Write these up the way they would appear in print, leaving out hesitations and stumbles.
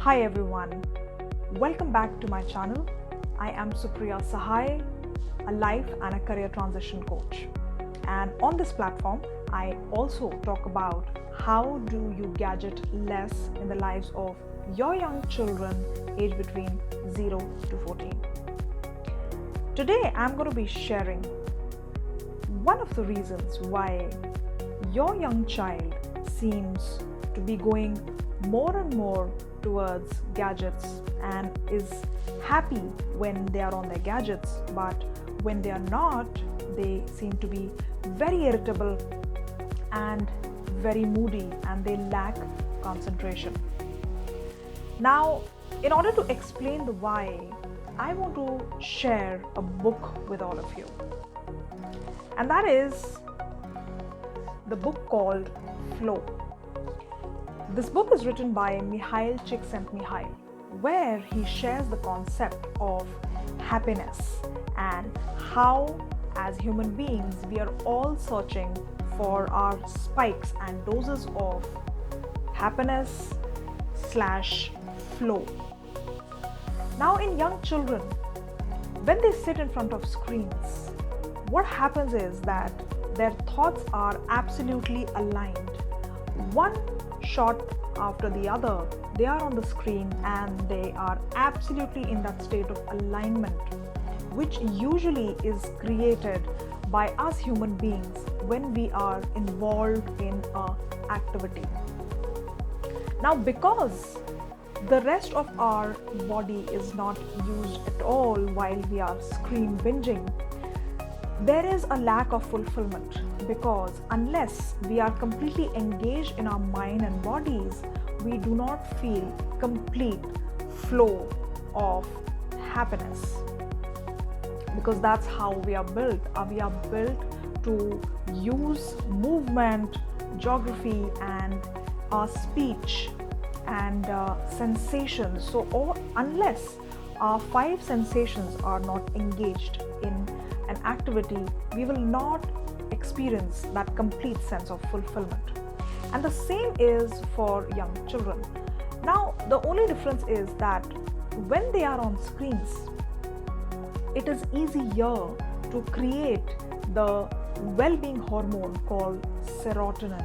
Hi everyone, welcome back to my channel. I am Supriya Sahai, a life and a career transition coach. And on this platform, I also talk about how do you gadget less in the lives of your young children aged between 0 to 14. Today, I'm going to be sharing one of the reasons why your young child seems to be going more and more towards gadgets and is happy when they are on their gadgets, but when they are not, they seem to be very irritable and very moody and they lack concentration. Now, in order to explain the why, I want to share a book with all of you, and that is the book called Flow. This book is written by Mihaly Csikszentmihalyi, where he shares the concept of happiness and how, as human beings, we are all searching for our spikes and doses of happiness/flow. Now, in young children, when they sit in front of screens, what happens is that their thoughts are absolutely aligned. One shot after the other, they are on the screen and they are absolutely in that state of alignment, which usually is created by us human beings when we are involved in an activity. Now, because the rest of our body is not used at all while we are screen binging, there is a lack of fulfillment, because unless we are completely engaged in our mind and bodies, we do not feel complete flow of happiness, because that's how we are built. We are built to use movement, geography, and our speech and sensations. So unless our 5 sensations are not engaged in an activity, we will not experience that complete sense of fulfillment. And the same is for young children. Now, the only difference is that when they are on screens, it is easier to create the well-being hormone called serotonin.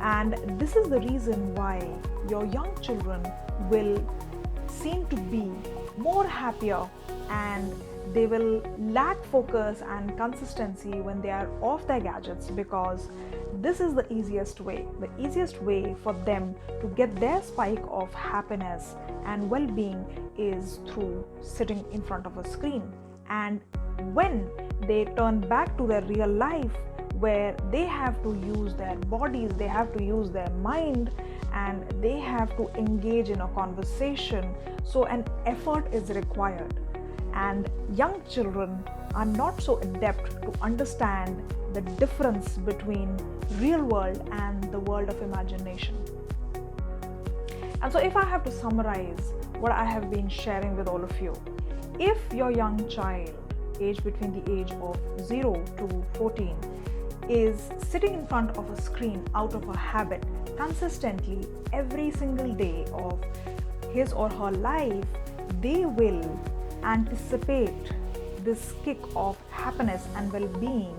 And this is the reason why your young children will seem to be more happier, and they will lack focus and consistency when they are off their gadgets, because this is the easiest way. The easiest way for them to get their spike of happiness and well-being is through sitting in front of a screen. And when they turn back to their real life, where they have to use their bodies, they have to use their mind, and they have to engage in a conversation, so an effort is required. And young children are not so adept to understand the difference between real world and the world of imagination. And so if I have to summarize what I have been sharing with all of you, if your young child aged between the age of 0 to 14 is sitting in front of a screen out of a habit consistently every single day of his or her life, they will anticipate this kick of happiness and well-being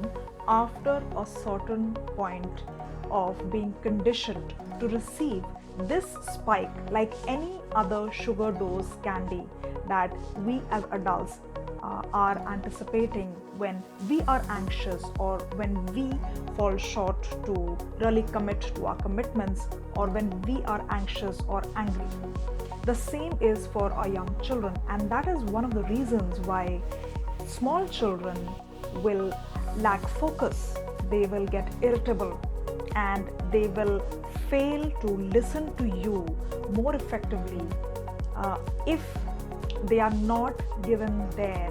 after a certain point of being conditioned to receive this spike like any other sugar dose candy that we as adults are anticipating when we are anxious, or when we fall short to really commit to our commitments, or when we are anxious or angry. The same is for our young children, and that is one of the reasons why small children will lack focus, they will get irritable, and they will fail to listen to you more effectively if they are not given their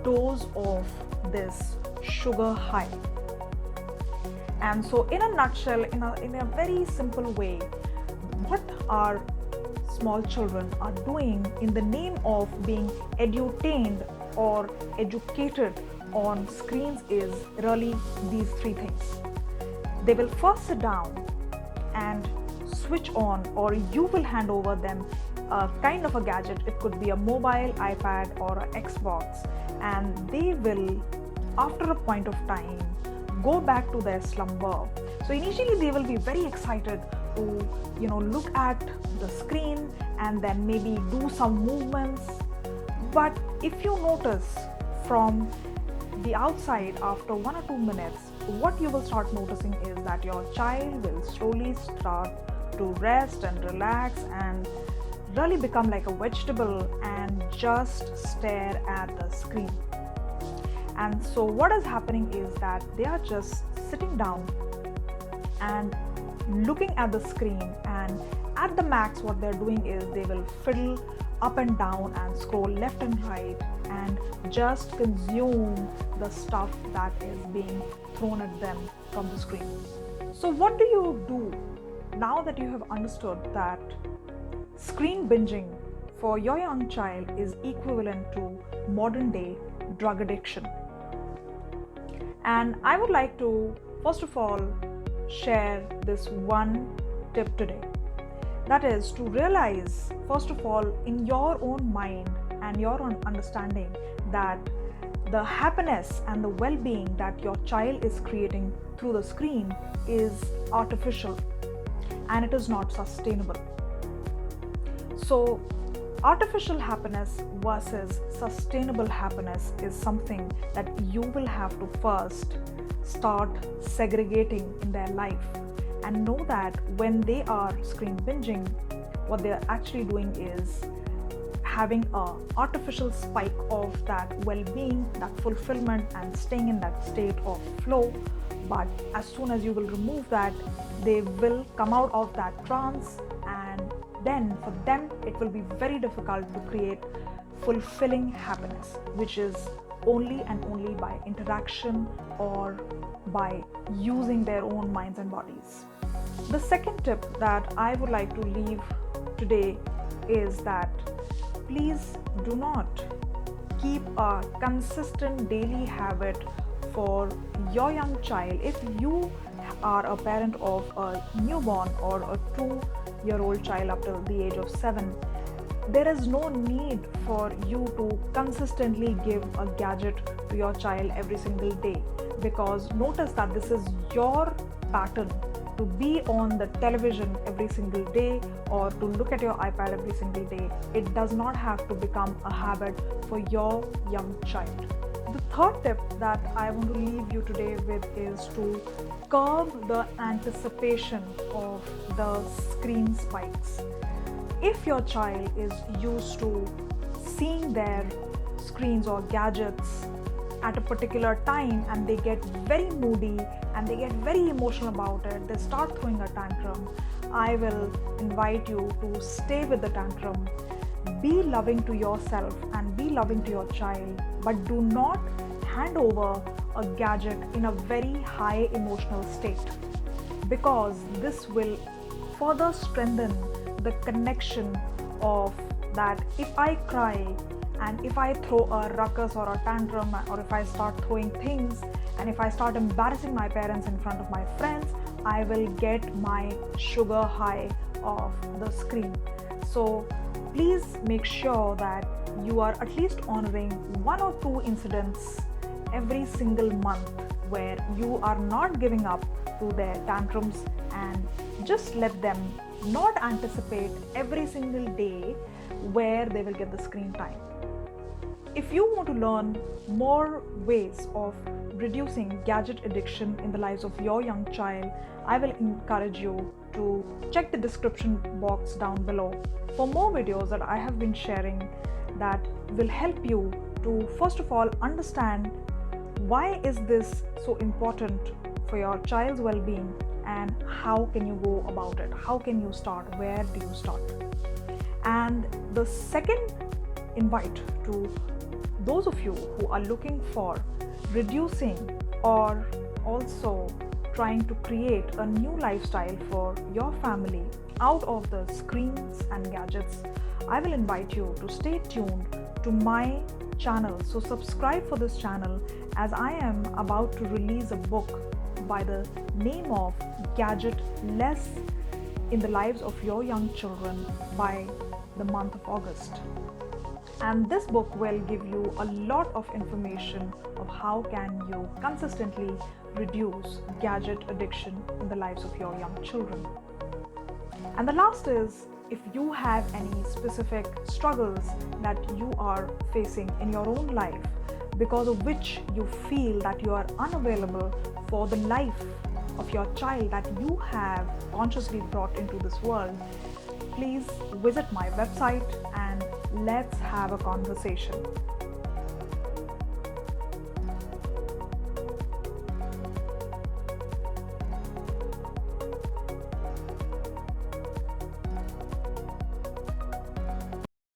dose of this sugar high. And so in a nutshell, in a very simple way, what our small children are doing in the name of being edutained or educated on screens is really these 3 things. They will first sit down and switch on, or you will hand over them a kind of a gadget. It could be a mobile, iPad, or an Xbox, and they will, after a point of time, go back to their slumber. So initially they will be very excited to look at the screen and then maybe do some movements. But if you notice from the outside, after 1 or 2 minutes, what you will start noticing is that your child will slowly start to rest and relax and really become like a vegetable and just stare at the screen. And so what is happening is that they are just sitting down and looking at the screen, and at the max what they're doing is they will fiddle up and down and scroll left and right and just consume the stuff that is being thrown at them from the screen. So what do you do now that you have understood that screen binging for your young child is equivalent to modern day drug addiction? And I would like to first of all share this one tip today. That is to realize, first of all, in your own mind and your own understanding, that the happiness and the well-being that your child is creating through the screen is artificial and it is not sustainable. So artificial happiness versus sustainable happiness is something that you will have to first start segregating in their life, and know that when they are screen binging, what they are actually doing is having a artificial spike of that well-being, that fulfillment, and staying in that state of flow. But as soon as you will remove that, they will come out of that trance, and then for them it will be very difficult to create fulfilling happiness, which is only and only by interaction or by using their own minds and bodies. The second tip that I would like to leave today is that please do not keep a consistent daily habit for your young child. If you are a parent of a newborn or a 2-year-old child up till the age of 7, there is no need for you to consistently give a gadget to your child every single day, because notice that this is your pattern to be on the television every single day or to look at your iPad every single day. It does not have to become a habit for your young child. The third tip that I want to leave you today with is to curb the anticipation of the screen spikes. If your child is used to seeing their screens or gadgets at a particular time and they get very moody and they get very emotional about it, they start throwing a tantrum, I will invite you to stay with the tantrum. Be loving to yourself and be loving to your child, but do not hand over a gadget in a very high emotional state, because this will further strengthen the connection of that if I cry and if I throw a ruckus or a tantrum, or if I start throwing things and if I start embarrassing my parents in front of my friends, I will get my sugar high of the screen. So please make sure that you are at least honoring 1 or 2 incidents every single month where you are not giving up to their tantrums, and just let them not anticipate every single day where they will get the screen time. If you want to learn more ways of reducing gadget addiction in the lives of your young child, I will encourage you to check the description box down below for more videos that I have been sharing that will help you to first of all understand why is this so important for your child's well-being, and how can you go about it, how can you start, where do you start. And the second invite to those of you who are looking for reducing or also trying to create a new lifestyle for your family out of the screens and gadgets, I will invite you to stay tuned to my channel. So subscribe for this channel, as I am about to release a book by the name of Gadget Less in the lives of your young children by the month of August. And this book will give you a lot of information of how can you consistently reduce gadget addiction in the lives of your young children. And the last is, if you have any specific struggles that you are facing in your own life, because of which you feel that you are unavailable for the life of your child that you have consciously brought into this world, please visit my website and let's have a conversation.